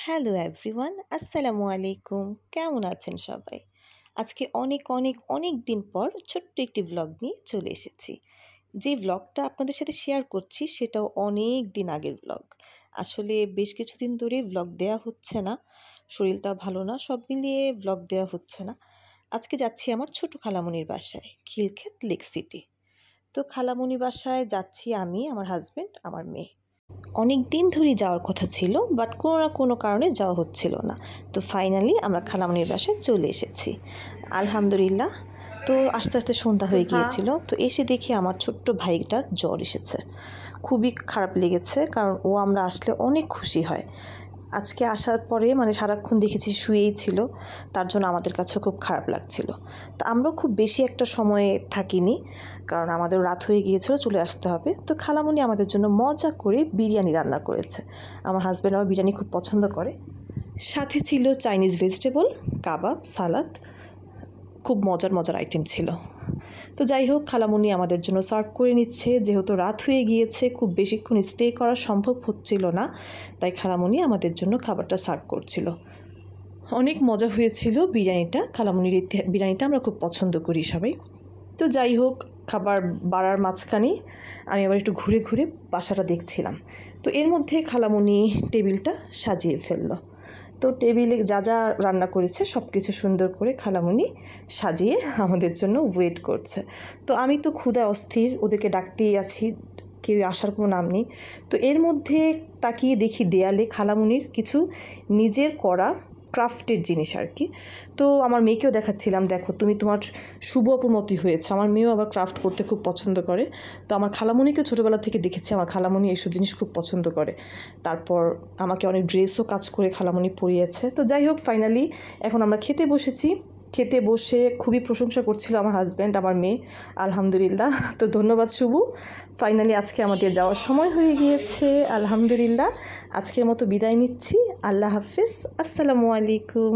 Hello everyone, আসসালামু আলাইকুম। কেমন আছেন সবাই? আজকে অনেক অনেক অনেক দিন পর ছোট্ট একটি ভ্লগ নিয়ে চলে এসেছি। যে ভ্লগটা আপনাদের সাথে শেয়ার করছি সেটাও অনেক দিন আগের ভ্লগ। আসলে বেশ কিছুদিন ধরেই ভ্লগ দেওয়া হচ্ছে না, শরীরটা ভালো না, সব মিলিয়ে ভ্লগ দেওয়া হচ্ছে না। আজকে যাচ্ছি আমার ছোট খালামণির বাসায়, খিলক্ষেত লেক সিটি। তো খালামণি বাসায় যাচ্ছি আমি, আমার হাজব্যান্ড, আমার মেয়ে। অনেক দিন ধরেই যাওয়ার কথা ছিল, বাট কোনো না কোনো কারণে যাওয়া হচ্ছিল না। তো ফাইনালি আমরা খালামণির বাসায় চলে এসেছি, আলহামদুলিল্লাহ। তো আস্তে আস্তে সন্ধ্যা হয়ে গিয়েছিল। তো এসে দেখি আমার ছোট্ট ভাইটার জ্বর এসেছে। খুবই খারাপ লেগেছে, কারণ ও আমরা আসলে অনেক খুশি হয়। আজকে আসার পরে সারাক্ষণ দেখেছি শুয়েই ছিল, তার জন্য আমাদের কাছে খুব খারাপ লাগছিল। তো আমরাও খুব বেশি একটা সময় থাকিনি, কারণ আমাদের রাত হয়ে গিয়েছিল, চলে আসতে হবে। তো খালামণি আমাদের জন্য মজা করে বিরিয়ানি রান্না করেছে। আমার হাজব্যান্ড আমার বিরিয়ানি খুব পছন্দ করে। সাথে ছিল চাইনিজ ভেজিটেবল, কাবাব, সালাদ, খুব মজার মজার আইটেম ছিল। তো যাই হোক, খালামণি আমাদের জন্য সার্ভ করে নিচ্ছে। যেহেতু রাত হয়ে গিয়েছে, খুব বেশিক্ষণ স্টে করা সম্ভব হচ্ছিল না, তাই খালামণি আমাদের জন্য খাবারটা সার্ভ করছিল। অনেক মজা হয়েছিল বিরিয়ানিটা। খালামণির বিরিয়ানিটা আমরা খুব পছন্দ করি সবাই। তো যাই হোক, খাবার বাড়ার মাঝখানে আমি আবার একটু ঘুরে ঘুরে বাসাটা দেখছিলাম। তো এর মধ্যে খালামণি টেবিলটা সাজিয়ে ফেললো। তো টেবিলে যা যা রান্না করেছে সব কিছু সুন্দর করে খালামণি সাজিয়ে আমাদের জন্য ওয়েট করছে। তো আমি তো ক্ষুধায় অস্থির, ওদেরকে ডাকতেই আছি, কেউ আসার কোনো নাম নেই। তো এর মধ্যে তাকিয়ে দেখি দেয়ালে খালামণির কিছু নিজের করা ক্রাফটের জিনিস আর কি। তো আমার মেয়েকেও দেখাচ্ছিলাম, দেখো তুমি তোমার শুভ অপুর মতোই হয়েছে। আমার মেয়েও আবার ক্রাফট করতে খুব পছন্দ করে। তো আমার খালামণিকেও ছোটোবেলা থেকে দেখেছি, আমার খালামণি এইসব জিনিস খুব পছন্দ করে। তারপর আমাকে অনেক ড্রেসও কাজ করে খালামণি পরিয়েছে। তো যাই হোক, ফাইনালি এখন আমরা খেতে বসেছি। খেতে বসে খুবই প্রশংসা করছিল আমার হাজব্যান্ড, আমার মেয়ে, আলহামদুলিল্লাহ। তো ধন্যবাদ শুভ। ফাইনালি আজকে আমাদের যাওয়ার সময় হয়ে গিয়েছে, আলহামদুলিল্লাহ। আজকের মতো বিদায় নিচ্ছি, আল্লাহ হাফিজ, আসসালামু আলাইকুম।